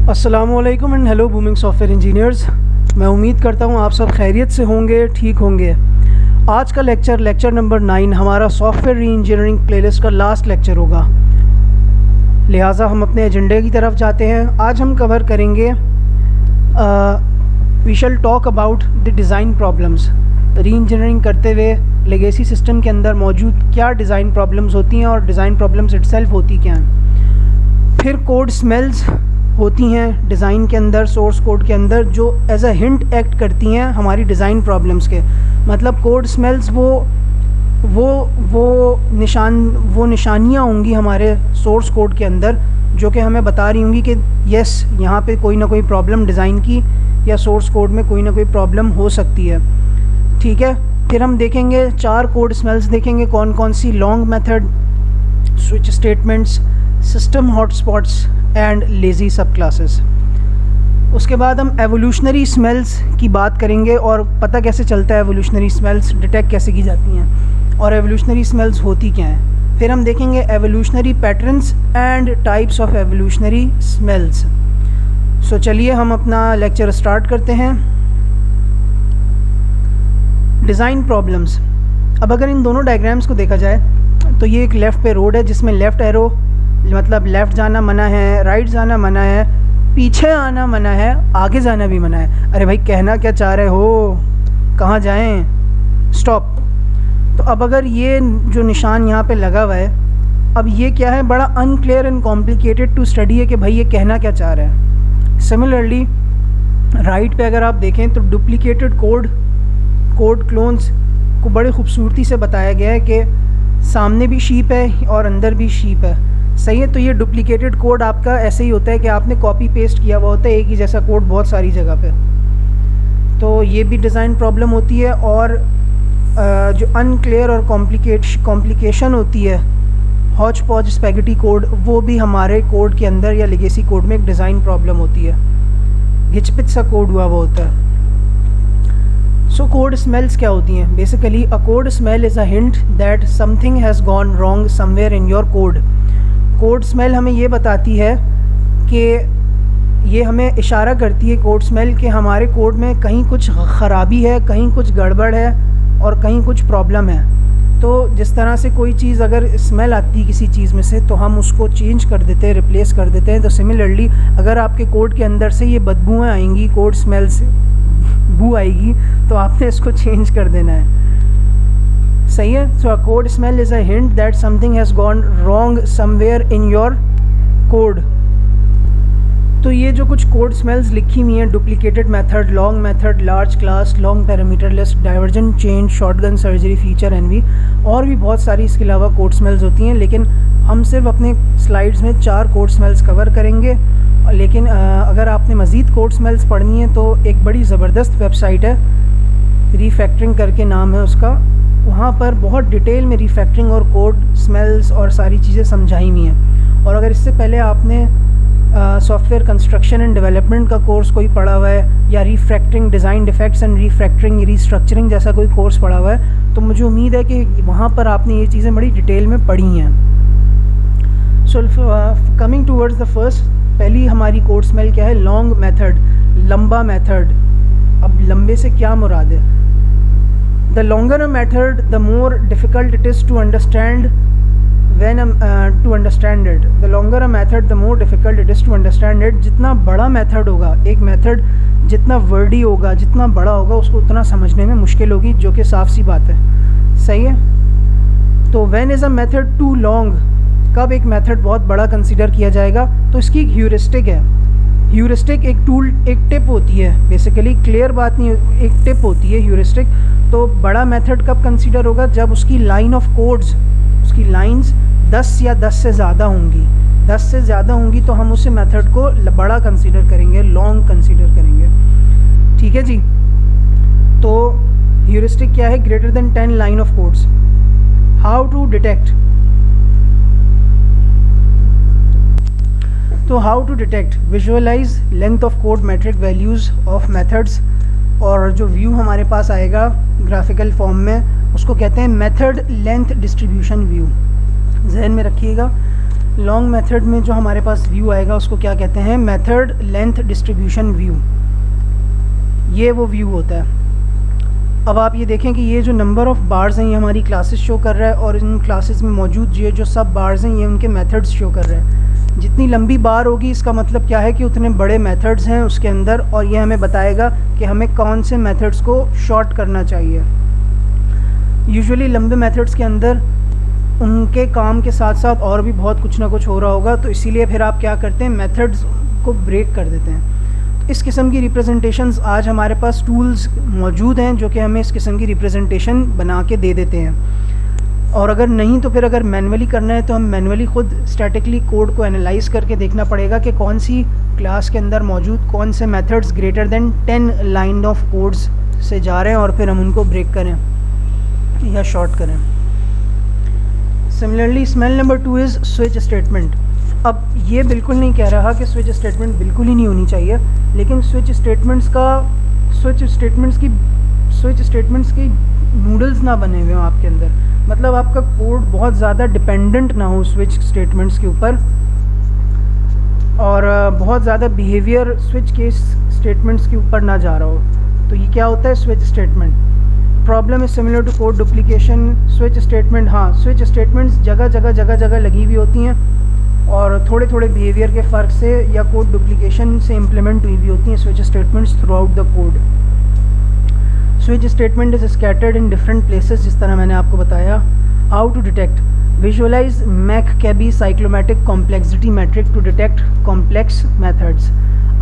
अस्सलामुअलैकुम and hello booming software engineers. मैं उम्मीद करता हूँ आप सब खैरियत से होंगे, ठीक होंगे। आज का लेक्चर नंबर 9 हमारा सॉफ्टवेयर री इंजीनियरिंग प्लेलिस्ट का लास्ट लेक्चर होगा, लिहाजा हम अपने एजेंडे की तरफ जाते हैं। आज हम कवर करेंगे we shall talk about the design problems. Re engineering करते हुए लेगेसी सिस्टम के अंदर मौजूद क्या डिज़ाइन प्रॉब्लम्स होती हैं और डिज़ाइन प्रॉब्लम्स इटसेल्फ होती क्या हैं। फिर कोड स्मेल्स होती हैं डिज़ाइन के अंदर, सोर्स कोड के अंदर, जो एज अ हिंट एक्ट करती हैं हमारी डिज़ाइन प्रॉब्लम्स के। मतलब कोड स्मेल्स वो निशानियाँ होंगी हमारे सोर्स कोड के अंदर जो कि हमें बता रही होंगी कि यस, यहाँ पे कोई ना कोई प्रॉब्लम डिज़ाइन की या सोर्स कोड में कोई ना कोई प्रॉब्लम हो सकती है। ठीक है, फिर हम देखेंगे 4 कोड स्मेल्स देखेंगे कौन कौन सी। Long method, switch statements, system hotspots and lazy subclasses. उसके बाद हम एवोल्यूशनरी स्मेल्स की बात करेंगे और पता कैसे चलता है एवोल्यूशनरी स्मेल्स डिटेक्ट कैसे की जाती हैं और एवोल्यूशनरी स्मेल्स होती क्या हैं। फिर हम देखेंगे evolutionary patterns and types of evolutionary smells. So चलिए हम अपना लेक्चर स्टार्ट करते हैं। Design problems. अब अगर इन दोनों डायग्राम्स को देखा जाए तो ये एक लेफ़्ट पे रोड है जिसमें लेफ़्ट एरो मतलब लेफ़्ट जाना मना है, राइट जाना मना है, पीछे आना मना है, आगे जाना भी मना है। अरे भाई, कहना क्या चाह रहे हो, कहाँ जाएं, स्टॉप। तो अब अगर ये जो निशान यहाँ पे लगा हुआ है, अब ये क्या है, बड़ा unclear and complicated to study है कि भाई ये कहना क्या चाह रहा है। सिमिलरली राइट पे अगर आप देखें तो डुप्लीकेटेड कोड क्लोन्स को बड़ी खूबसूरती से बताया गया है कि सामने भी शीप है और अंदर भी शीप है। सही है, तो ये डुप्लीकेटेड कोड आपका ऐसे ही होता है कि आपने कॉपी पेस्ट किया हुआ होता है एक ही जैसा कोड बहुत सारी जगह पे। तो ये भी डिज़ाइन प्रॉब्लम होती है। और जो अनक्लियर और कॉम्प्लिकेशन होती है, हॉच पॉच स्पैगेटी कोड, वो भी हमारे कोड के अंदर या लेगेसी कोड में एक डिज़ाइन प्रॉब्लम होती है। घिचपिच सा कोड हुआ वो होता है। सो कोड स्मेल्स क्या होती हैं? Basically a code smell is a hint that something has gone wrong somewhere in your code. Code smell हमें ये बताती है कि ये हमें इशारा करती है कोड स्मेल कि हमारे कोड में कहीं कुछ ख़राबी है, कहीं कुछ गड़बड़ है और कहीं कुछ प्रॉब्लम है। तो जिस तरह से कोई चीज़ अगर स्मेल आती है किसी चीज़ में से तो हम उसको चेंज कर देते हैं, रिप्लेस कर देते हैं। तो सिमिलरली अगर आपके कोड के अंदर से ये बदबूएँ आएंगी, कोड स्मेल से बू आएगी, तो आपने इसको चेंज कर देना है। सही है। So a code smell is a hint that something has gone wrong somewhere in your code. तो ये जो कुछ कोड स्मेल्स लिखी हुई हैं, duplicated method, long method, large class, long parameter list, divergent change, shotgun surgery, feature envy, और भी बहुत सारी इसके अलावा कोड स्मेल्स होती हैं। लेकिन हम सिर्फ अपने स्लाइड्स में 4 कोड स्मेल्स कवर करेंगे। लेकिन अगर आपने मज़ीद कोड स्मेल्स पढ़नी है तो एक बड़ी ज़बरदस्त वेबसाइट है, रीफैक्टरिंग करके नाम है उसका। वहाँ पर बहुत डिटेल में रीफैक्टरिंग और कोड स्मेल्स और सारी चीज़ें समझाई हुई हैं। और अगर इससे पहले आपने सॉफ्टवेयर कंस्ट्रक्शन एंड डेवलपमेंट का कोर्स कोई पढ़ा हुआ है या refactoring, design defects and refactoring, restructuring जैसा कोई कोर्स पढ़ा हुआ है, तो मुझे उम्मीद है कि वहाँ पर आपने ये चीज़ें बड़ी डिटेल में पढ़ी हैं। So coming towards the first, पहली हमारी कोड स्मेल क्या है? लॉन्ग मेथड, लंबा मेथड। अब लंबे से क्या मुराद है? The longer a method, the more difficult it is to understand to understand it. The longer a method, the more difficult it is to understand it. जितना बड़ा मेथड होगा, एक मेथड जितना वर्डी होगा, जितना बड़ा होगा, उसको उतना समझने में मुश्किल होगी, जो कि साफ सी बात है। सही है। तो when is a method too long? कब एक मेथड बहुत बड़ा कंसीडर किया जाएगा? तो इसकी एक ह्यूरिस्टिक है। ह्यूरिस्टिक एक टूल, एक टिप होती है। बेसिकली क्लियर बात नहीं, एक टिप होती है ह्यूरिस्टिक। तो बड़ा मेथड कब कंसीडर होगा? जब उसकी लाइन ऑफ कोड्स, उसकी लाइंस 10 या 10 से ज़्यादा होंगी। 10 से ज़्यादा होंगी तो हम उसे मेथड को बड़ा कंसीडर करेंगे, लॉन्ग कंसीडर करेंगे। ठीक है जी। तो ह्यूरिस्टिक क्या है? Greater than 10 line of codes. How to detect? तो how to detect, visualize length of code metric values of methods. और जो व्यू हमारे पास आएगा ग्राफिकल फॉर्म में, उसको कहते हैं मेथड लेंथ डिस्ट्रीब्यूशन व्यू। जहन में रखिएगा, लॉन्ग मेथड में जो हमारे पास व्यू आएगा उसको क्या कहते हैं, मेथड लेंथ डिस्ट्रीब्यूशन व्यू। ये वो व्यू होता है। अब आप ये देखें कि ये जो नंबर ऑफ़ बार्स हैं ये हमारी क्लासेस शो कर रहा है, और इन क्लासेस में मौजूद ये जो सब बार्स हैं ये उनके मेथड्स शो कर रहे हैं। जितनी लंबी बार होगी इसका मतलब क्या है कि उतने बड़े मेथड्स हैं उसके अंदर, और ये हमें बताएगा कि हमें कौन से मेथड्स को शॉर्ट करना चाहिए। यूजुअली लंबे मेथड्स के अंदर उनके काम के साथ साथ और भी बहुत कुछ ना कुछ हो रहा होगा, तो इसीलिए फिर आप क्या करते हैं, मेथड्स को ब्रेक कर देते हैं। इस किस्म की रिप्रेजेंटेशंस आज हमारे पास टूल्स मौजूद हैं जो कि हमें इस किस्म की रिप्रेजेंटेशन बना के दे देते हैं। और अगर नहीं तो फिर अगर मैनुअली करना है तो हम मैनुअली ख़ुद स्टैटिकली कोड को एनालाइज करके देखना पड़ेगा कि कौन सी क्लास के अंदर मौजूद कौन से methods greater than 10 line of codes से जा रहे हैं, और फिर हम उनको ब्रेक करें या शॉर्ट करें। Similarly smell number 2 is switch statement. अब ये बिल्कुल नहीं कह रहा कि स्विच स्टेटमेंट बिल्कुल ही नहीं होनी चाहिए, लेकिन स्विच स्टेटमेंट्स की नूडल्स ना बने हुए हों आपके अंदर। मतलब आपका कोड बहुत ज़्यादा डिपेंडेंट ना हो स्विच स्टेटमेंट्स के ऊपर, और बहुत ज़्यादा बिहेवियर स्विच केस स्टेटमेंट्स के ऊपर ना जा रहा हो। तो ये क्या होता है, switch statement. Problem is similar to code duplication. Switch statement, हाँ स्विच स्टेटमेंट्स जगह जगह लगी हुई होती हैं, और थोड़े थोड़े बिहेवियर के फ़र्क से या कोड डुप्लीकेशन से इम्प्लीमेंट हुई भी होती हैं switch statements throughout the code. Switch statement is scattered in different places, जिस तरह मैंने आपको बताया। How to detect, visualize McCabe cyclomatic complexity metric to detect complex methods.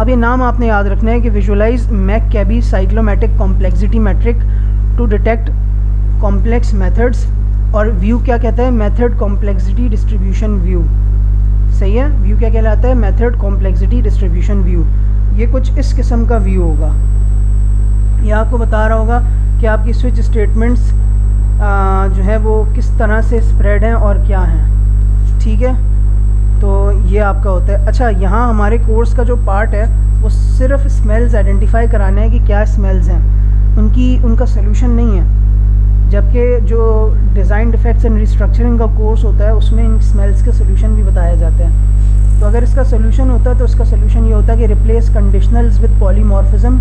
अब ये नाम आपने याद रखना है कि visualize McCabe cyclomatic complexity metric to detect complex methods, और व्यू क्या कहता है, मेथड कॉम्प्लेक्सिटी डिस्ट्रीब्यूशन व्यू। सही है, व्यू क्या कहलाता है, मेथड कॉम्प्लेक्सिटी डिस्ट्रीब्यूशन व्यू। ये कुछ इस किस्म का व्यू होगा। ये आपको बता रहा होगा कि आपकी स्विच स्टेटमेंट्स जो है वो किस तरह से स्प्रेड हैं और क्या हैं। ठीक है, तो ये आपका होता है। अच्छा, यहाँ हमारे कोर्स का जो पार्ट है वो सिर्फ स्मेल्स आइडेंटिफाई कराना है कि क्या स्मेल्स हैं, उनका सोल्यूशन नहीं है। जबकि जो डिज़ाइन डिफेक्ट्स एंड रिस्ट्रक्चरिंग का कोर्स होता है उसमें इन स्मेल्स के सोल्यूशन भी बताया जाता है। तो अगर इसका सोल्यूशन होता है तो इसका सोल्यूशन ये होता है कि रिप्लेस कंडीशनल्स विद पॉलीमॉर्फिज्म,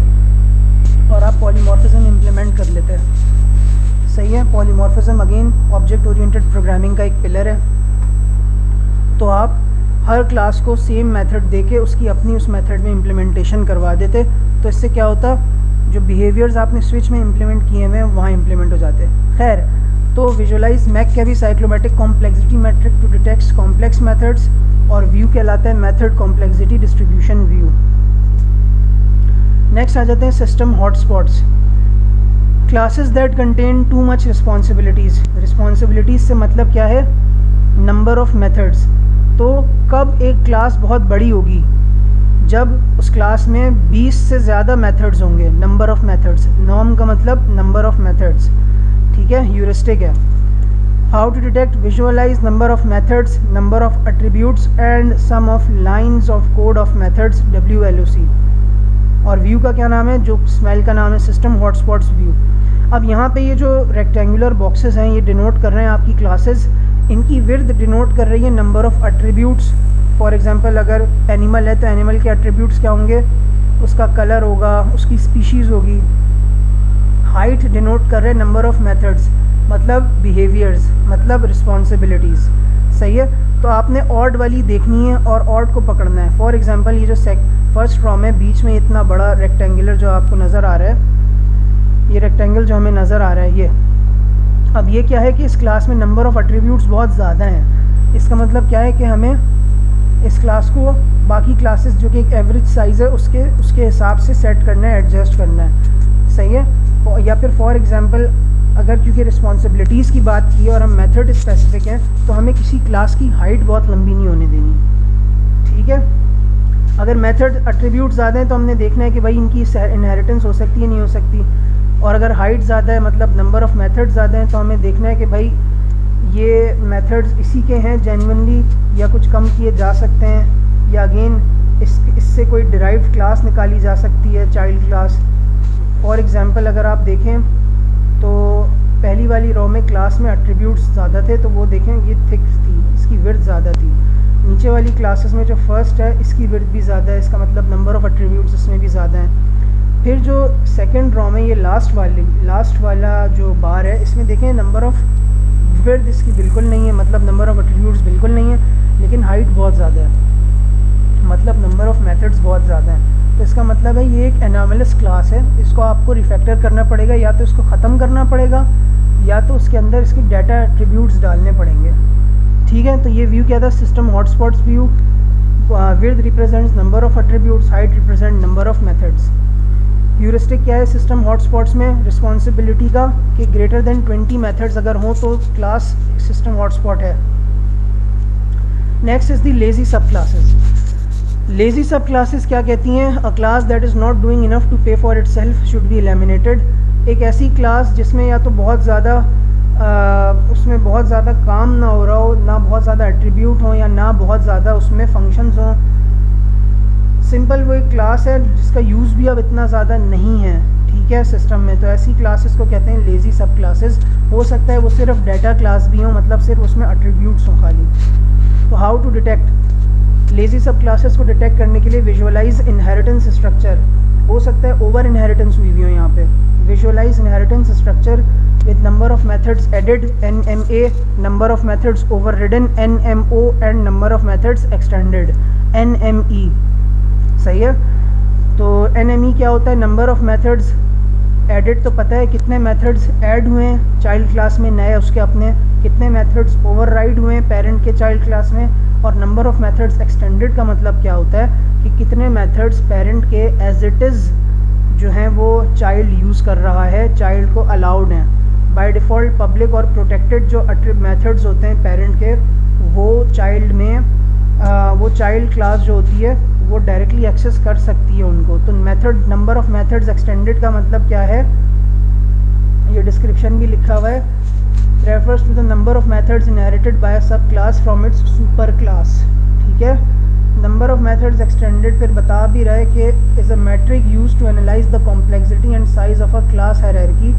और आप पॉलीमॉर्फिज्म इम्प्लीमेंट कर लेते हैं। सही है, polymorphism again object oriented programming का एक पिलर है। तो आप हर क्लास को सेम मेथड देके उसकी अपनी उस मेथड में इम्प्लीमेंटेशन करवा देते, तो इससे क्या होता, जो बिहेवियर्स आपने स्विच में इम्प्लीमेंट किए हुए हैं वहाँ इम्प्लीमेंट हो जाते हैं। खैर, तो visualize McCabe cyclomatic complexity metric to detect complex methods, और व्यू कहलाता है method complexity distribution view. Next आ जाते हैं system hotspots. Classes that contain too much responsibilities. Responsibilities से मतलब क्या है, नंबर ऑफ़ मेथड्स। तो कब एक क्लास बहुत बड़ी होगी, जब उस क्लास में 20 से ज़्यादा मेथड्स होंगे। नंबर ऑफ़ मेथड्स, नॉर्म का मतलब नंबर ऑफ़ मेथड्स। ठीक है, ह्यूरिस्टिक है। How to detect, visualise number of methods, number of attributes and sum of lines of code of methods, WLOC। और व्यू का क्या नाम है, जो स्मेल का नाम है सिस्टम हॉटस्पॉट्स व्यू। अब यहाँ पे ये जो रेक्टेंगुलर बॉक्सेस हैं ये डिनोट कर रहे हैं आपकी क्लासेस। इनकी विड्थ डिनोट कर रही है number of attributes. For example अगर एनिमल है तो एनिमल के एट्रीब्यूट्स क्या होंगे, उसका कलर होगा, उसकी स्पीशीज़ होगी। हाइट डिनोट कर रहे हैं नंबर ऑफ़ मेथड्स, मतलब बिहेवियर्स, मतलब रिस्पॉन्सिबिलिटीज़। सही है, तो आपने ऑड वाली देखनी है और ऑड को पकड़ना है। फॉर एग्जांपल ये जो फर्स्ट रॉ में बीच में इतना बड़ा रेक्टेंगुलर जो आपको नज़र आ रहा है, ये रेक्टेंगल जो हमें नज़र आ रहा है ये, अब ये क्या है कि इस क्लास में नंबर ऑफ़ एट्रीब्यूट्स बहुत ज़्यादा हैं। इसका मतलब क्या है कि हमें इस क्लास को बाकी क्लासेस जो कि एक एवरेज साइज़ है उसके हिसाब से सेट करना है, एडजस्ट करना है। सही है, या फिर फॉर एग्जांपल अगर क्योंकि रिस्पॉन्सिबिलिटीज़ की बात की और हम मेथड स्पेसिफिक हैं तो हमें किसी क्लास की हाइट बहुत लंबी नहीं होने देनी। ठीक है, अगर मेथड एट्रीब्यूट ज़्यादा हैं तो हमने देखना है कि भाई इनकी इनहेरिटेंस हो सकती है नहीं हो सकती, और अगर हाइट ज़्यादा है मतलब नंबर ऑफ़ मेथड ज़्यादा हैं तो हमें देखना है कि भाई ये मेथड्स इसी के हैं जेन्युइनली या कुछ कम किए जा सकते हैं, या अगेन इससे कोई डिराइव्ड क्लास निकाली जा सकती है, चाइल्ड क्लास। फॉर एग्जांपल अगर आप देखें तो पहली वाली रो में क्लास में एट्रीब्यूट्स ज़्यादा थे तो वो देखें ये थिक थी, इसकी विड्थ ज़्यादा थी। नीचे वाली क्लासेस में जो फर्स्ट है इसकी विड्थ भी ज़्यादा है, इसका मतलब नंबर ऑफ़ एट्रीब्यूट्स इसमें भी ज़्यादा हैं। फिर जो सेकंड रो में ये लास्ट वाला जो बार है, इसमें देखें नंबर ऑफ़ विड्थ इसकी बिल्कुल नहीं है, मतलब नंबर ऑफ़ एट्रीब्यूट्स बिल्कुल नहीं है, लेकिन हाइट बहुत ज़्यादा है, मतलब नंबर ऑफ़ मेथड्स बहुत ज़्यादा हैं। तो इसका मतलब है ये एक एनॉमलस क्लास है, इसको आपको रिफैक्टर करना पड़ेगा, या तो इसको ख़त्म करना पड़ेगा या तो उसके अंदर इसकी डाटा एट्रीब्यूट्स डालने पड़ेंगे। ठीक है, तो ये व्यू क्या था, system hotspots view. Width represents number of attributes, height represent number of methods. Heuristic क्या है सिस्टम हॉटस्पॉट्स में, रिस्पॉन्सिबिलिटी का कि ग्रेटर देन 20 मेथड्स अगर हों तो क्लास सिस्टम हॉटस्पॉट है। Next is the lazy subclasses. Lazy subclasses क्या कहती हैं, a class that is not doing enough to pay for itself should be eliminated. एक ऐसी क्लास जिसमें या तो बहुत ज़्यादा उसमें बहुत ज़्यादा काम ना हो रहा हो, ना बहुत ज़्यादा एट्रीब्यूट हो, या ना बहुत ज़्यादा उसमें फंक्शंस हों। सिंपल वो एक क्लास है जिसका यूज़ भी अब इतना ज़्यादा नहीं है, ठीक है, सिस्टम में। तो ऐसी क्लासेस को कहते हैं लेज़ी सब क्लासेस। हो सकता है वो सिर्फ डाटा क्लास भी हो, मतलब सिर्फ उसमें एट्रीब्यूट्स हों खाली। तो हाउ टू डिटेक्ट लेज़ी सब क्लासेस को डिटेक्ट करने के लिए विजुअलाइज इनहेरिटेंस स्ट्रक्चर। हो सकता है ओवर इनहेरिटेंस हुई हुई हो यहाँ पे। Visualize inheritance structure with number of methods added NMA, number of methods overridden NMO and number of methods extended NME। सही है, तो NME क्या होता है, नंबर ऑफ़ मेथड्स एडिड, तो पता है कितने मेथड्स ऐड हुए हैं चाइल्ड क्लास में नए उसके अपने, कितने मेथड्स ओवरराइड हुए हैं पेरेंट के चाइल्ड क्लास में। और नंबर ऑफ़ मेथड्स एक्सटेंडेड का मतलब क्या होता है कि कितने मेथड्स पेरेंट के एज इट इज़ जो हैं वो चाइल्ड यूज़ कर रहा है, चाइल्ड को अलाउड हैं। बाय डिफ़ॉल्ट पब्लिक और प्रोटेक्टेड जो मेथड्स होते हैं पेरेंट के, वो चाइल्ड में वो चाइल्ड क्लास जो होती है वो डायरेक्टली एक्सेस कर सकती है उनको। तो method number of methods extended का मतलब क्या है, ये डिस्क्रिप्शन भी लिखा हुआ है, refers to the number of methods inherited by subclass from its superclass. ठीक है, नंबर ऑफ़ मेथड्स एक्सटेंडेड फिर बता भी रहा है कि is a metric use to analyse the complexity and size of a class hierarchy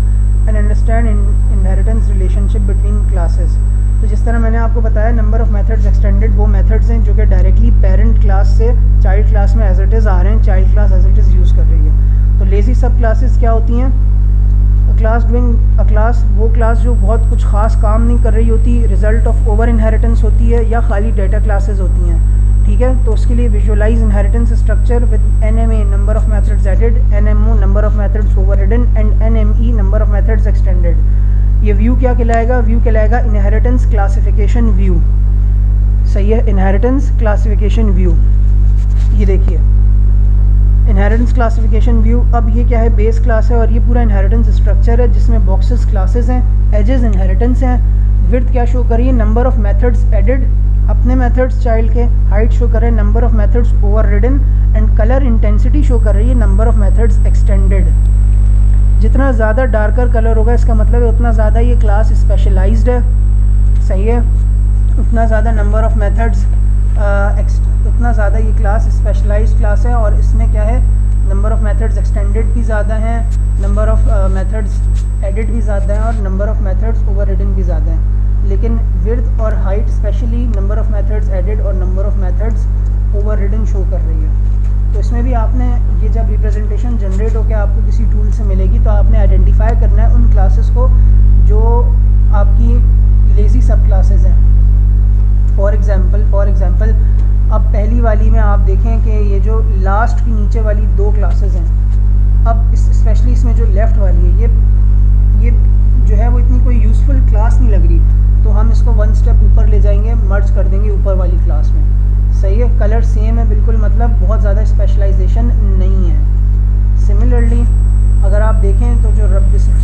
and understand inheritance relationship between classes. तो जिस तरह मैंने आपको बताया नंबर ऑफ़ मेथड्स एक्सटेंडेड वो मेथड्स हैं जो कि डायरेक्टली पेरेंट क्लास से चाइल्ड क्लास में एज इट इज़ आ रहे हैं, child class as it is use कर रही है। तो लेज़ी सब क्लासेस क्या होती हैं, अ क्लास वो क्लास जो बहुत कुछ ख़ास काम नहीं कर रही होती, रिज़ल्ट ऑफ ओवर इनहेरिटेंस होती है, या खाली डाटा क्लासेस होती हैं। ठीक है, तो उसके लिए visualize inheritance structure with NMA number of methods added, NMO number of methods overridden and NME number of methods extended. ये व्यू क्या कहलाएगा, व्यू कहलाएगा इनहेरिटेंस क्लासिफिकेशन व्यू। सही है, इनहेरिटेंस क्लासिफिकेशन व्यू। ये देखिए इनहेरिटेंस क्लासिफिकेशन व्यू। अब ये क्या है, बेस क्लास है और ये पूरा इनहेरिटेंस स्ट्रक्चर है जिसमें बॉक्सेस क्लासेस हैं, एजेस इनहेरिटेंस हैं। विड्थ क्या शो कर रही है, नंबर ऑफ़ मेथड्स एडेड, अपने मेथड्स चाइल्ड के। हाइट शो कर रहे हैं number of methods overridden and colour intensity show कर रही है नंबर ऑफ़ मेथड्स एक्सटेंडेड। जितना ज़्यादा डार्कर कलर होगा इसका मतलब है उतना ज़्यादा ये क्लास स्पेशलाइज्ड है। सही है, उतना ज़्यादा नंबर ऑफ़ मेथड्स उतना ज़्यादा ये क्लास स्पेशलाइज्ड क्लास है। और इसमें क्या है, नंबर ऑफ़ मेथड्स एक्सटेंडेड भी ज़्यादा हैं, नंबर ऑफ़ मेथड्स एडिड भी ज़्यादा हैं और नंबर ऑफ़ मेथड्स ओवररिडन भी ज़्यादा हैं। लेकिन विड्थ और height specially number of methods added और नंबर ऑफ़ मेथड्स ओवररिडन शो कर रही है। तो इसमें भी आपने ये जब रिप्रेजेंटेशन जनरेट होकर आपको किसी टूल से मिलेगी तो आपने आइडेंटिफाई करना है उन क्लासेस को जो आपकी लेज़ी सब क्लासेस हैं। फॉर एग्ज़ाम्पल अब पहली वाली में आप देखें कि ये जो लास्ट की नीचे वाली दो क्लासेस हैं, अब स्पेशली इसमें जो लेफ़्ट वाली है ये जो है वो इतनी कोई यूज़फुल क्लास नहीं लग रही, तो हम इसको वन स्टेप ऊपर ले जाएंगे, मर्ज कर देंगे ऊपर वाली क्लास में। सही है, कलर सेम है बिल्कुल, मतलब बहुत ज़्यादा स्पेशलाइजेशन नहीं है। सिमिलरली अगर आप देखें तो जो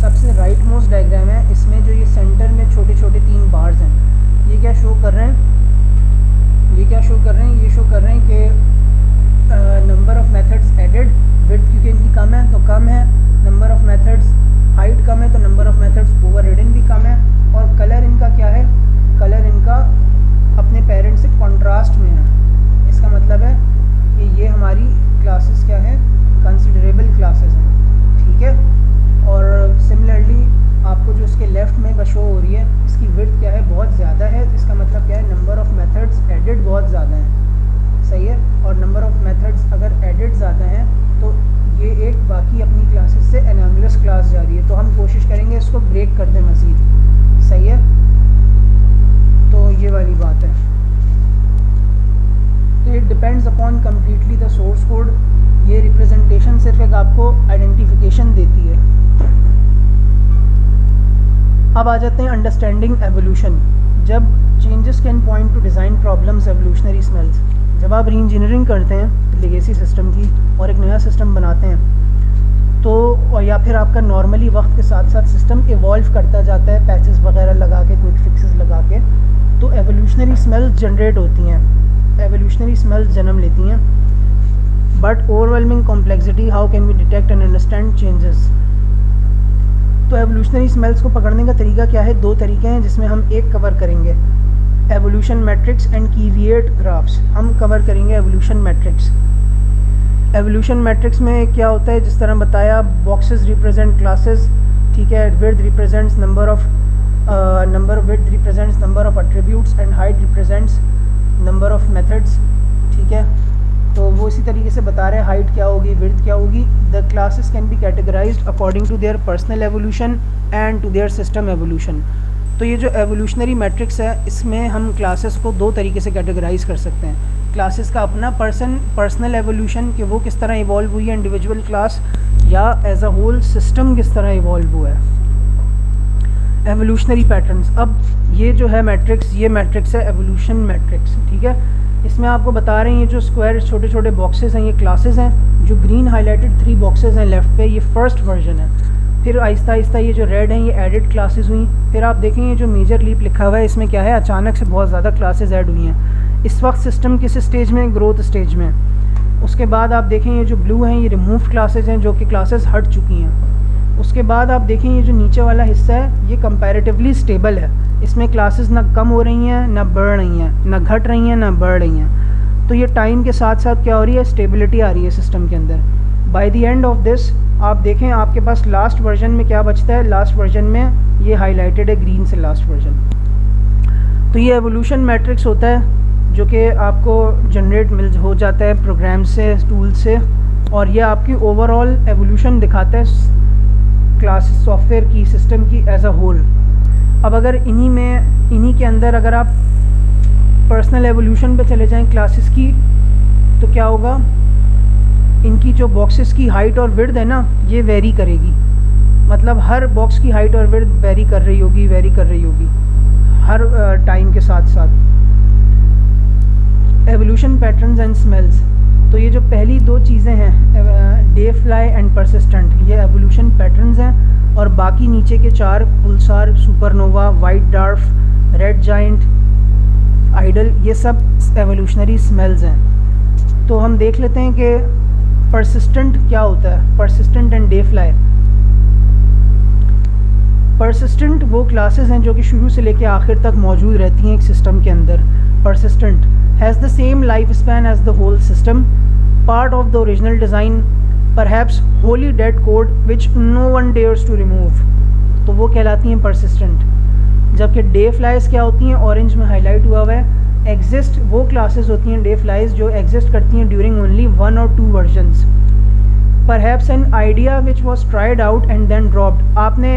सबसे राइट मोस्ट डायग्राम है, इसमें जो ये सेंटर में छोटे छोटे 3 बार्स हैं, ये क्या शो कर रहे हैं, ये शो कर रहे हैं कि number of methods added, width क्योंकि इनकी कम है तो कम है, नंबर ऑफ़ मेथड्स हाइट कम है तो नंबर ऑफ़ मेथड्स ओवररिडन भी कम है, और कलर इनका क्या है, कलर इनका अपने पेरेंट से कॉन्ट्रास्ट में है। इसका मतलब है कि ये हमारी क्लासेस क्या है, कंसिडरेबल क्लासेस हैं। ठीक है, और सिमिलरली आपको जो इसके लेफ़्ट में शो हो रही है इसकी विड्थ क्या है, बहुत ज़्यादा है। इसका मतलब क्या है, नंबर ऑफ़ मेथड्स एडेड बहुत ज़्यादा है। इसको ब्रेक कर दें मज़ीद। सही है, तो ये वाली बात है। तो it depends upon completely the source code. ये रिप्रेजेंटेशन सिर्फ एक आपको आइडेंटिफिकेशन देती है। अब आ जाते हैं अंडरस्टैंडिंग एवोल्यूशन। जब changes can point two design problems, evolutionary smells. जब आप री इंजीनियरिंग करते हैं लेगेसी सिस्टम की और एक नया सिस्टम बनाते हैं, तो या फिर आपका नॉर्मली वक्त के साथ साथ सिस्टम इवॉल्व करता जाता है, पैचेस वगैरह लगा के, क्विक फिक्सेस लगा के, तो एवोल्यूशनरी स्मेल्स जनरेट होती हैं, एवोल्यूशनरी स्मेल्स जन्म लेती हैं। But overwhelming complexity, how can we detect and understand changes. तो एवोल्यूशनरी स्मेल्स को पकड़ने का तरीका क्या है? दो तरीके हैं जिसमें हम एक कवर करेंगे, एवोल्यूशन मैट्रिक्स एंड कीविएट ग्राफ्स। हम कवर करेंगे एवोल्यूशन मैट्रिक्स। एवोल्यूशन मैट्रिक्स में क्या होता है, जिस तरह बताया, बॉक्सेस रिप्रेजेंट क्लासेस, ठीक है, width represents number of width represents number of attributes and height represents number of methods, ठीक है। तो वो इसी तरीके से बता रहे हैं हाइट क्या होगी, विड्थ क्या होगी। The classes can be categorised according to their personal evolution and to their system evolution. तो ये जो एवोल्यूशनरी मैट्रिक्स है, इसमें हम क्लासेस को दो तरीके से कैटेगराइज कर सकते हैं। क्लासेस का अपना पर्सनल एवोल्यूशन कि वो किस तरह इवॉल्व हुई है इंडिविजुअल क्लास, या एज अ होल सिस्टम किस तरह इवॉल्व हुआ है। Evolutionary patterns. अब ये जो है मैट्रिक्स, ये मैट्रिक्स है एवोल्यूशन मैट्रिक्स, ठीक है। इसमें आपको बता रहे हैं ये जो स्क्वायर छोटे छोटे बॉक्सेस हैं, ये क्लासेस हैं। जो ग्रीन हाईलाइटेड 3 बॉक्सेस हैं लेफ़्ट पे, ये फर्स्ट वर्जन है। फिर आहिस्ता आहिस्ता ये जो रेड हैं, ये एडिड क्लासेस हुई। फिर आप देखें ये जो मेजर लीप लिखा हुआ है, इसमें क्या है, अचानक से बहुत ज़्यादा क्लासेस ऐड हुई हैं। इस वक्त सिस्टम किस स्टेज में, ग्रोथ स्टेज में। उसके बाद आप देखें ये जो ब्लू हैं, ये रिमूव क्लासेस हैं, जो कि क्लासेस हट चुकी हैं। उसके बाद आप देखें ये जो नीचे वाला हिस्सा है, ये कंपैरेटिवली स्टेबल है। इसमें क्लासेस ना कम हो रही हैं, ना बढ़ रही हैं, ना घट रही हैं, ना बढ़ रही हैं। तो ये टाइम के साथ साथ क्या हो रही है, स्टेबिलिटी आ रही है सिस्टम के अंदर। By the end of this आप देखें आपके पास लास्ट वर्जन में क्या बचता है, लास्ट वर्जन में ये हाईलाइटेड है ग्रीन से लास्ट वर्जन। तो ये एवोल्यूशन मैट्रिक्स होता है जो कि आपको जनरेट हो जाता है प्रोग्राम से, टूल से, और ये आपकी ओवरऑल एवोल्यूशन दिखाता है क्लास सॉफ्टवेयर की, सिस्टम की एज अ होल। अब अगर इन्हीं के अंदर अगर आप पर्सनल एवोल्यूशन पे चले जाएं क्लासेस की, तो क्या होगा, इनकी जो बॉक्सेस की हाइट और विड्थ है ना, ये वेरी करेगी। मतलब हर बॉक्स की हाइट और विड्थ वेरी कर रही होगी हर टाइम के साथ साथ। Evolution patterns and smells. तो ये जो पहली दो चीज़ें हैं, डे फ्लाई एंड परसिस्टेंट, ये एवोल्यूशन पैटर्न्स हैं। और बाकी नीचे के 4, pulsar, supernova, white dwarf, red giant, idle, ये सब एवोल्यूशनरी स्मेल्स हैं। तो हम देख लेते हैं कि परसिस्टेंट क्या होता है, persistent and day fly. Persistent वो क्लासेस हैं जो कि शुरू से लेकर आखिर तक मौजूद रहती हैं एक सिस्टम के अंदर। persistent has the same lifespan as the whole system, part of the original design, perhaps wholly dead code which no one dares to remove, तो वो कहलाती हैं persistent। जबकि डे फ्लाइज क्या होती हैं, ऑरेंज में हाईलाइट हुआ हुआ है, एग्जिस्ट वो क्लासेस होती हैं डे फ्लाइज जो एग्जिस्ट करती हैं during only 1 or 2 versions. Perhaps an idea which was tried out and then dropped, आपने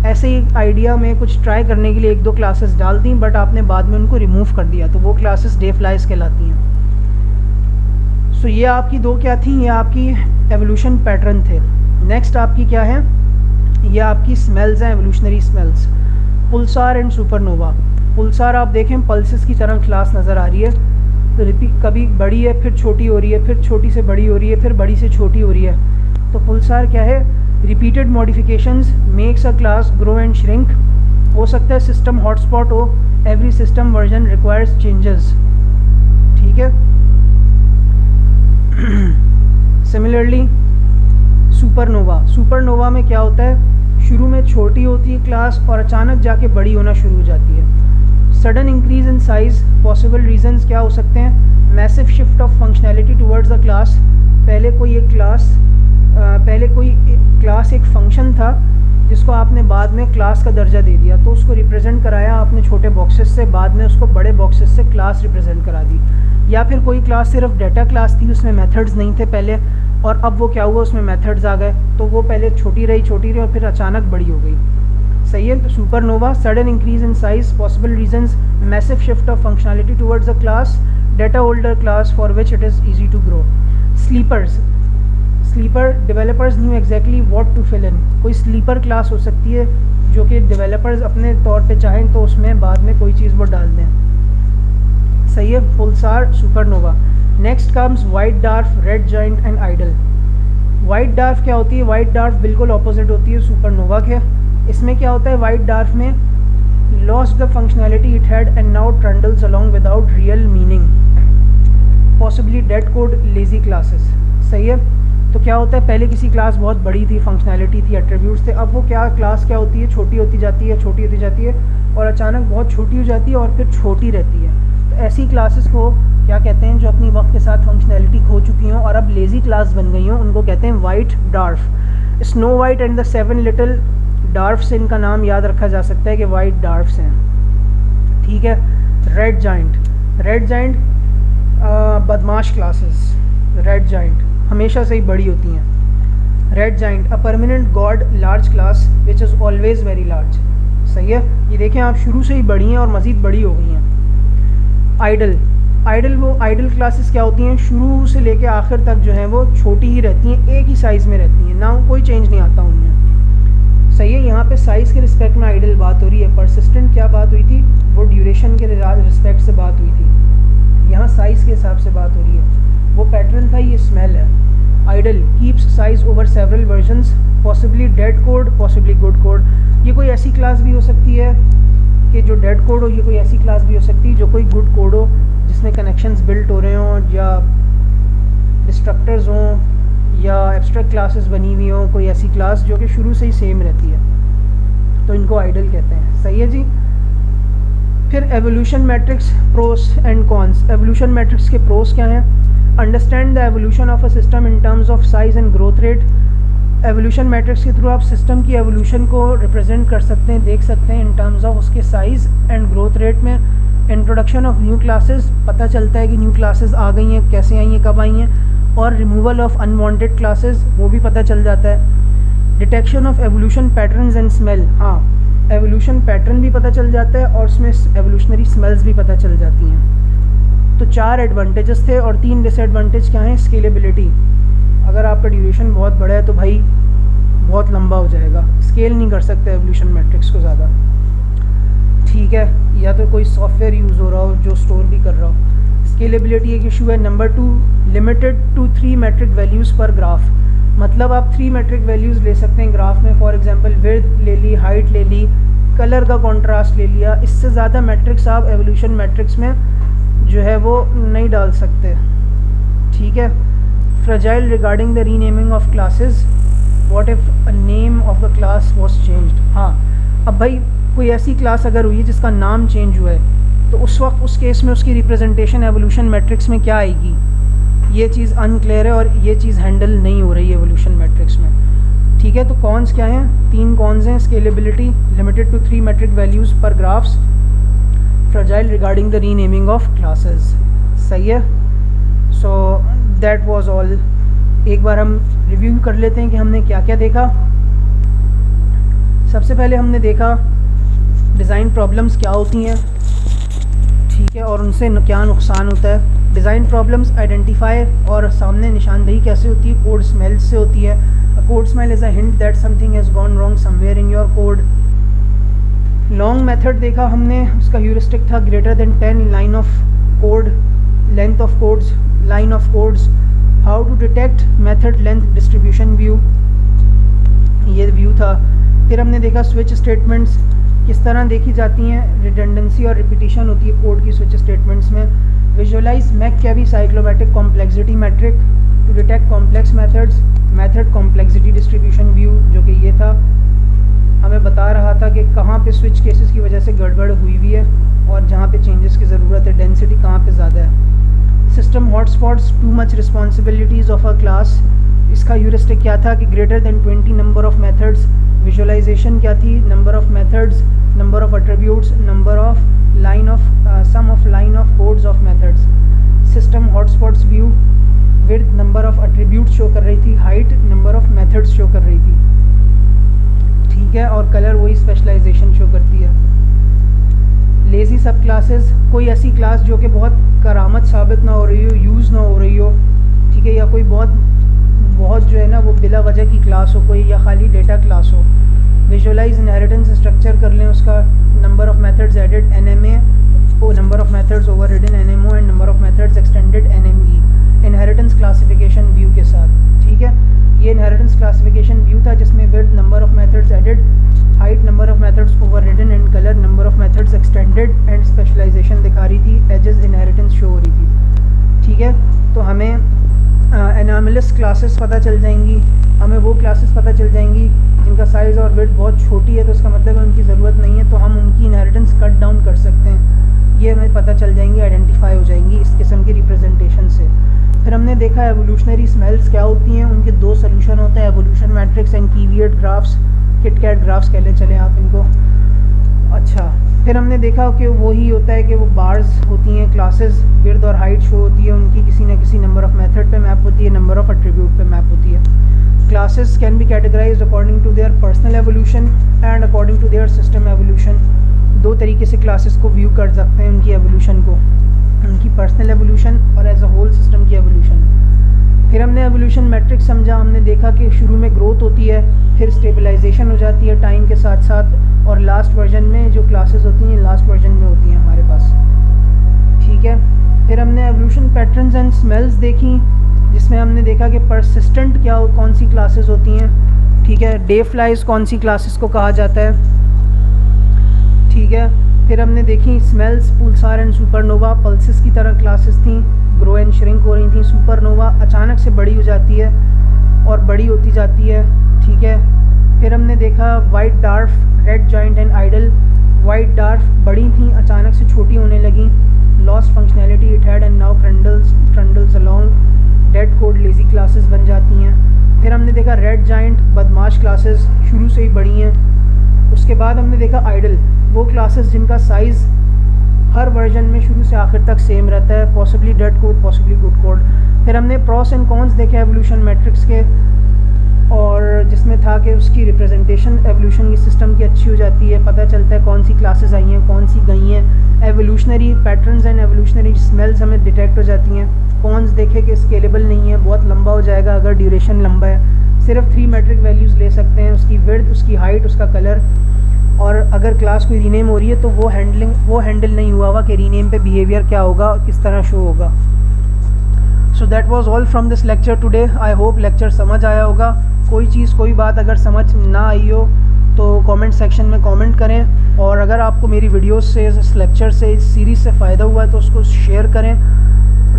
ऐसे ही आइडिया में कुछ ट्राई करने के लिए 1-2 क्लासेस डाल दी, बट आपने बाद में उनको रिमूव कर दिया, तो वो क्लासेस डे फ्लाइज कहलाती हैं। सो ये आपकी दो क्या थी, ये आपकी एवोल्यूशन पैटर्न थे। नेक्स्ट आपकी क्या है, ये आपकी स्मेल्स हैं, एवोल्यूशनरी स्मेल्स, पुल्सार एंड सुपरनोवा। पुल्सार आप देखें पल्सेस की तरह क्लास नज़र आ रही है, तो रिपीट कभी बड़ी है फिर छोटी हो रही है, फिर छोटी से बड़ी हो रही है, फिर बड़ी से छोटी हो रही है। तो पुल्सार क्या है, repeated modifications makes a class grow and shrink. हो सकता है सिस्टम हॉटस्पॉट हो, every system version requires changes, ठीक है। सिमिलरली सुपरनोवा में क्या होता है, शुरू में छोटी होती है क्लास और अचानक जाके बड़ी होना शुरू हो जाती है। Sudden increase in size, possible reasons क्या हो सकते हैं, massive shift of functionality towards the class. पहले कोई क्लास एक फंक्शन था जिसको आपने बाद में क्लास का दर्जा दे दिया, तो उसको रिप्रेजेंट कराया आपने छोटे बॉक्सेस से, बाद में उसको बड़े बॉक्सेस से क्लास रिप्रेजेंट करा दी। या फिर कोई क्लास सिर्फ डेटा क्लास थी, उसमें मेथड्स नहीं थे पहले, और अब वो क्या हुआ, उसमें मेथड्स आ गए, तो वो पहले छोटी रही और फिर अचानक बड़ी हो गई। सही है। तो supernova, sudden increase in size, possible reasons, massive shift of functionality towards a class, data holder class for which it is easy to grow. Sleeper developers knew exactly what to fill in, कोई sleeper class हो सकती है जो कि developers अपने तौर पे चाहें तो उसमें बाद में कोई चीज़ वो डाल दें। सही है, pulsar, supernova. Next comes white dwarf, red giant and idle. White dwarf क्या होती है? वाइट डार्फ बिल्कुल ऑपोजिट होती है सुपरनोवा के। इसमें क्या होता है? वाइट डार्फ में lost the functionality it had and now trundles along without real meaning, possibly dead code, lazy classes. सही है। तो क्या होता है? पहले किसी क्लास बहुत बड़ी थी, फंक्शनैलिटी थी, एट्रीब्यूट्स थे, अब वो क्या क्लास क्या होती है? छोटी होती जाती है, छोटी होती जाती है और अचानक बहुत छोटी हो जाती है और फिर छोटी रहती है। तो ऐसी क्लासेस को क्या कहते हैं? जो अपनी वक्त के साथ फंक्शनैलिटी खो चुकी हों और अब लेज़ी क्लास बन गई हों, उनको कहते हैं white dwarf. Snow White and the 7 little dwarfs, इनका नाम याद रखा जा सकता है कि वाइट डार्फ्स हैं। ठीक है। रेड जाइंट बदमाश क्लासेस। रेड जाइंट हमेशा से ही बड़ी होती हैं। Red giant, a permanent God large class which is always very large. सही है। ये देखें आप, शुरू से ही बड़ी हैं और मज़ीद बड़ी हो गई हैं। आइडल क्लासेस क्या होती हैं? शुरू से लेके आखिर तक जो है वो छोटी ही रहती हैं, एक ही साइज़ में रहती हैं, ना कोई चेंज नहीं आता उनमें। सही है। यहाँ पे साइज़ के रिस्पेक्ट में आइडल बात हो रही है। परसिस्टेंट क्या बात हुई थी? वो ड्यूरेशन के रिस्पेक्ट से बात हुई थी। यहाँ साइज़ के हिसाब से बात हो रही है। वो पैटर्न था, ये स्मेल है। Idle keeps size over several versions, possibly dead code, possibly good code. ये कोई ऐसी क्लास भी हो सकती है कि जो डेड कोड हो, ये कोई ऐसी क्लास भी हो सकती है जो कोई गुड कोड हो, जिसमें कनेक्शंस बिल्ट हो रहे हों या डिस्ट्रक्टर्स हों या एब्स्ट्रैक्ट क्लासेस बनी हुई हों, कोई ऐसी क्लास जो कि शुरू से ही सेम रहती है, तो इनको आइडल कहते हैं। सही है जी। फिर evolution matrix, pros and cons. Evolution matrix के प्रोस क्या हैं? Understand the evolution of a system in terms of size and growth rate. Evolution matrix के थ्रू आप सिस्टम की एवोल्यूशन को रिप्रेजेंट कर सकते हैं, देख सकते हैं इन टर्म्स ऑफ उसके साइज़ एंड ग्रोथ रेट में। इंट्रोडक्शन ऑफ न्यू क्लासेस, पता चलता है कि न्यू क्लासेस आ गई हैं, कैसे आई हैं, कब आई हैं। और रिमूवल ऑफ अनवांटेड क्लासेस, वो भी पता चल जाता है। Detection of evolution patterns and smell, हाँ एवोल्यूशन पैटर्न भी पता चल जाता है और उसमें एवोल्यूशनरी स्मेल्स भी पता चल जाती हैं। तो 4 एडवांटेजेस थे और 3 डिसएडवांटेज क्या हैं? स्केलेबिलिटी, अगर आपका ड्यूरेशन बहुत बड़ा है तो भाई बहुत लंबा हो जाएगा, स्केल नहीं कर सकते एवोल्यूशन मैट्रिक्स को ज़्यादा। ठीक है। या तो कोई सॉफ्टवेयर यूज़ हो रहा हो जो स्टोर भी कर रहा हो। स्केलेबिलिटी एक इशू है। Number 2, limited to 3 metric values पर ग्राफ, मतलब आप 3 मेट्रिक वैल्यूज़ ले सकते हैं ग्राफ में। फॉर एग्जांपल विड्थ ले ली, हाइट ले ली, कलर का कॉन्ट्रास्ट ले लिया। इससे ज़्यादा मैट्रिक्स आप एवोल्यूशन मैट्रिक्स में जो है वो नहीं डाल सकते। ठीक है। Fragile regarding the renaming of classes, what if a name of the class was changed. हाँ, अब भाई कोई ऐसी क्लास अगर हुई है जिसका नाम चेंज हुआ है, तो उस वक्त उस केस में उसकी रिप्रेजेंटेशन एवोल्यूशन मैट्रिक्स में क्या आएगी? ये चीज़ अनक्लियर है और ये चीज़ हैंडल नहीं हो रही है एवोल्यूशन मैट्रिक्स में। ठीक है। तो कॉन्स क्या हैं? 3 कॉन्स हैं। Scalability, limited to 3 metric values पर graphs, fragile regarding the renaming of classes. सही है। So that was all. एक बार हम रिव्यू कर लेते हैं कि हमने क्या क्या देखा। सबसे पहले हमने देखा डिज़ाइन प्रॉब्लम्स क्या होती हैं, ठीक है, और उनसे क्या नुकसान होता है। डिज़ाइन प्रॉब्लम्स आइडेंटिफाई और सामने निशानदेही कैसे होती है? कोड स्मेल्स से होती है। A code smell is a hint that something has gone wrong somewhere in your code. Long method देखा हमने, उसका ह्यूरिस्टिक था greater than 10 line of code, length of codes, line of codes. How to detect method length distribution view, ये view था। फिर हमने देखा switch statements किस तरह देखी जाती हैं, रिडंडेंसी और रिपीटिशन होती है कोड की स्विच स्टेटमेंट्स में। Visualize McCabe cyclomatic complexity metric to detect complex methods, method complexity distribution view, जो कि ये था, हमें बता रहा था कि कहाँ पे स्विच केसेस की वजह से गड़बड़ हुई हुई है और जहाँ पे चेंजेस की ज़रूरत है, डेंसिटी कहाँ पे ज़्यादा है। System hotspots, too much responsibilities of a class, इसका ह्यूरिस्टिक क्या था कि greater than 20 number of methods. Visualisation क्या थी? Number of methods, number of attributes, number of line of sum of line of codes of methods. System hotspots view, width number of attributes show कर रही थी, height number of methods show कर रही थी। ठीक है, और कलर वही स्पेशलाइजेशन शो करती है। लेज़ी सब क्लासेस, कोई ऐसी क्लास जो कि बहुत करामत साबित ना हो रही हो, यूज़ ना हो रही हो, ठीक है, या कोई बहुत जो है ना वो बिला वजह की क्लास हो कोई, या खाली डेटा क्लास हो। विजुअलाइज इनहेरिटेंस स्ट्रक्चर कर लें उसका, number of methods added NMA, number of methods overridden NMO and number of methods extended NME, inheritance classification view के साथ। ठीक है, ये इनहेरिटेंस क्लासिफिकेशन व्यू था जिसमें width, number of methods added, height, number of methods overridden and colour, number of methods extended and specialization दिखा रही थी, एजेस इनहेरिटेंस शो हो रही थी। ठीक है, तो हमें एनॉमलस क्लासेस पता चल जाएंगी, हमें वो क्लासेस पता चल जाएंगी जिनका साइज़ और विड्थ बहुत छोटी है, तो इसका मतलब है उनकी ज़रूरत नहीं है, तो हम उनकी इनहेरिटेंस कट डाउन कर सकते हैं। ये हमें पता चल जाएंगी, आइडेंटिफाई हो जाएंगी इस किस्म की रिप्रेजेंटेशन से। फिर हमने देखा एवोल्यूशनरी स्मेल्स क्या होती हैं, उनके दो सोल्यूशन होते हैं, evolution matrix and kiviat graphs, KitKat graphs कह लें चलें आप इनको। अच्छा, फिर हमने देखा कि वही होता है कि वो बार्स होती हैं, क्लासेस विड्थ और हाइट शो होती है उनकी, किसी न किसी नंबर ऑफ़ मेथड पे मैप होती है, नंबर ऑफ़ एट्रीब्यूट पे मैप होती है। Classes can be categorised according to their personal evolution and according to their system evolution. दो तरीके से क्लासेस को व्यू कर सकते हैं, उनकी एवोल्यूशन को, उनकी पर्सनल एवोल्यूशन और एज अ होल सिस्टम की एवोल्यूशन। फिर हमने एवोल्यूशन मैट्रिक्स समझा, हमने देखा कि शुरू में ग्रोथ होती है, फिर स्टेबलाइजेशन हो जाती है टाइम के साथ साथ, और लास्ट वर्जन में जो क्लासेस होती हैं लास्ट वर्जन में होती हैं हमारे पास। ठीक है, फिर हमने एवोल्यूशन पैटर्न्स एंड स्मेल्स देखी, जिसमें हमने देखा कि परसिस्टेंट क्या कौन सी क्लासेस होती हैं। ठीक है, डे फ्लाइज कौन सी क्लासेस को कहा जाता है। ठीक है, फिर हमने देखी स्मेल्स, पुलसार एंड सुपरनोवा, पल्सेस की तरह क्लासेस थी, ग्रो एंड श्रिंक हो रही थी। सुपरनोवा अचानक से बड़ी हो जाती है और बड़ी होती जाती है। ठीक है, फिर हमने देखा white dwarf, red giant and idle. White dwarf बड़ी थी, अचानक से छोटी होने लगी, lost functionality it had and now trundles along, dead code lazy classes बन जाती हैं। फिर हमने देखा रेड जाइंट, बदमाश क्लासेस, शुरू से ही बड़ी हैं। उसके बाद हमने देखा आइडल, वो क्लासेस जिनका साइज़ हर वर्जन में शुरू से आखिर तक सेम रहता है, possibly dead code, possibly good code. फिर हमने प्रॉस एंड कॉन्स देखे एवोल्यूशन मैट्रिक्स के, और जिसमें था कि उसकी रिप्रेजेंटेशन एवोल्यूशन की सिस्टम की अच्छी हो जाती है, पता चलता है कौन सी क्लासेस आई हैं, कौन सी गई हैं। Evolutionary patterns and evolutionary smells हमें डिटेक्ट हो जाती हैं। कॉन्स देखे कि स्केलेबल नहीं है, बहुत लंबा हो जाएगा अगर ड्यूरेशन लंबा है, सिर्फ 3 मेट्रिक वैल्यूज़ ले सकते हैं, उसकी विड्थ, उसकी हाइट, उसका कलर, और अगर क्लास कोई रीनेम हो रही है तो वो हैंडल नहीं हुआ हुआ कि रीनेम पे बिहेवियर क्या होगा और किस तरह शो होगा। सो that was all from this lecture today. I hope lecture समझ आया होगा। कोई चीज़, कोई बात अगर समझ ना आई हो तो कमेंट सेक्शन में कमेंट करें, और अगर आपको मेरी वीडियोस से, इस लेक्चर से, इस सीरीज़ से फ़ायदा हुआ है तो उसको शेयर करें,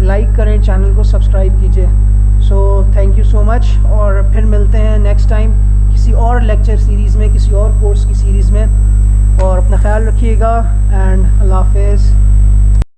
लाइक करें, चैनल को सब्सक्राइब कीजिए। So thank you so much, और फिर मिलते हैं नेक्स्ट टाइम किसी और लेक्चर सीरीज़ में, किसी और कोर्स की सीरीज़ में, और अपना ख्याल रखिएगा एंड अल्लाह हाफ़िज़।